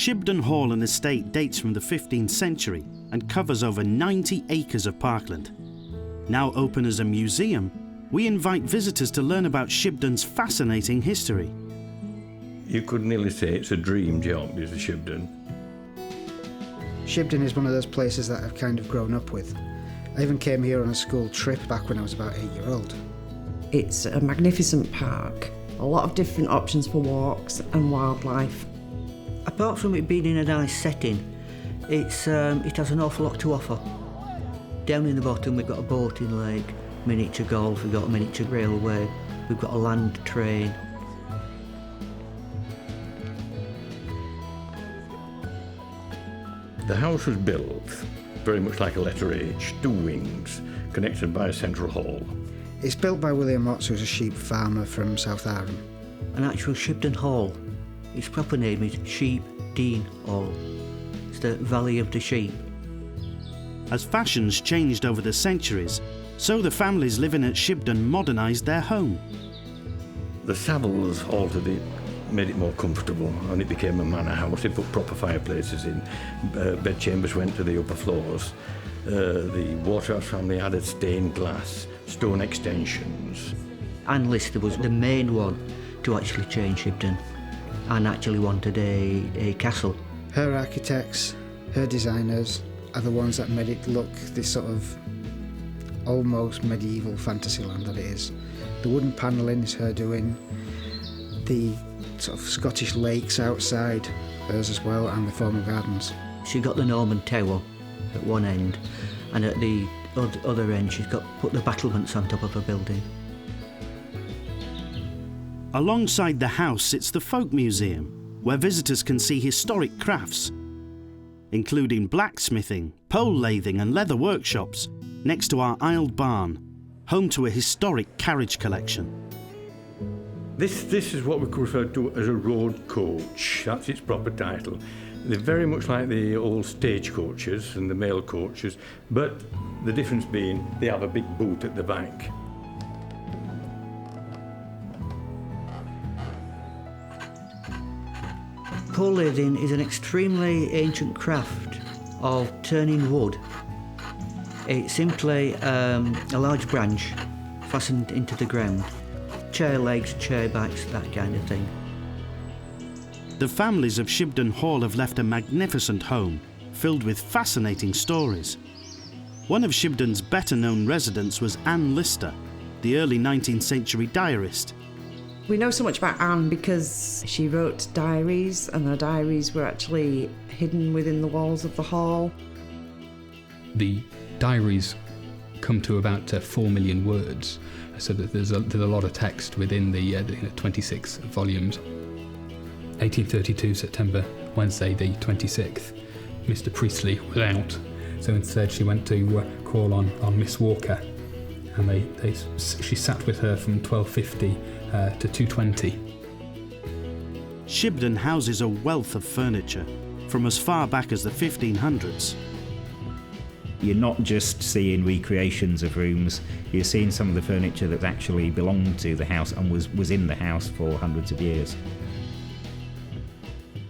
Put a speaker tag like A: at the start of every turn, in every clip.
A: Shibden Hall and estate dates from the 15th century and covers over 90 acres of parkland. Now open as a museum, we invite visitors to learn about Shibden's fascinating history.
B: You could nearly say it's a dream job, is a Shibden.
C: Shibden is one of those places that I've kind of grown up with. I even came here on a school trip back when I was about 8-year-old.
D: It's a magnificent park, a lot of different options for walks and wildlife.
E: Apart from it being in a nice setting, it has an awful lot to offer. Down in the bottom we've got a boating lake, miniature golf, we've got a miniature railway, we've got a land train.
B: The house was built very much like a letter H, 2 wings, connected by a central hall.
C: It's built by William Watts, who's a sheep farmer from South Arden.
E: An actual Shibden Hall. Its proper name is Shibden Hall. It's the Valley of the Sheep.
A: As fashions changed over the centuries, so the families living at Shibden modernised their home.
B: The Savills altered it, made it more comfortable, and it became a manor house. They put proper fireplaces in. Bedchambers went to the upper floors. The Waterhouse family added stained glass, stone extensions.
E: Anne Lister was the main one to actually change Shibden and actually wanted a castle.
C: Her architects, her designers, are the ones that made it look this sort of almost medieval fantasy land that it is. The wooden panelling is her doing. The sort of Scottish lakes outside, hers as well, and the formal gardens.
E: She got the Norman tower at one end, and at the other end she's put the battlements on top of her building.
A: Alongside the house sits the Folk Museum, where visitors can see historic crafts, including blacksmithing, pole lathing and leather workshops, next to our aisled barn, home to a historic carriage collection.
B: This is what we could refer to as a road coach. That's its proper title. They're very much like the old stage coaches and the mail coaches, but the difference being they have a big boot at the back.
E: Pole lathing is an extremely ancient craft of turning wood. It's simply a large branch fastened into the ground. Chair legs, chair backs, that kind of thing.
A: The families of Shibden Hall have left a magnificent home filled with fascinating stories. One of Shibden's better-known residents was Anne Lister, the early 19th century diarist.
D: We know so much about Anne because she wrote diaries, and her diaries were actually hidden within the walls of the hall.
F: The diaries come to about 4 million words, so that there's a lot of text within the 26 volumes. 1832, September, Wednesday the 26th, Mr. Priestley was out, so instead she went to call on Miss Walker, and she sat with her from 1250 to 220.
A: Shibden houses a wealth of furniture, from as far back as the 1500s.
G: You're not just seeing recreations of rooms, you're seeing some of the furniture that actually belonged to the house and was in the house for hundreds of years.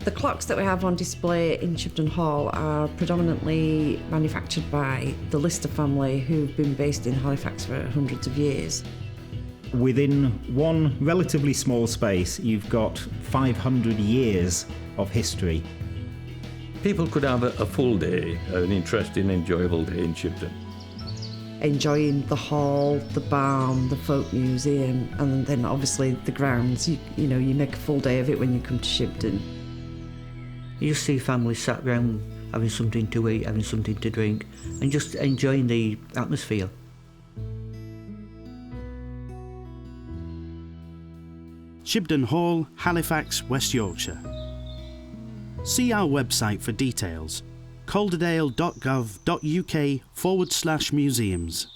D: The clocks that we have on display in Shibden Hall are predominantly manufactured by the Lister family, who've been based in Halifax for hundreds of years.
G: Within one relatively small space, you've got 500 years of history.
B: People could have a full day, an interesting, enjoyable day in Shibden.
D: Enjoying the hall, the barn, the folk museum, and then obviously the grounds. You make a full day of it when you come to Shibden.
E: You just see families sat round having something to eat, having something to drink, and just enjoying the atmosphere.
A: Shibden Hall, Halifax, West Yorkshire. See our website for details, calderdale.gov.uk/museums.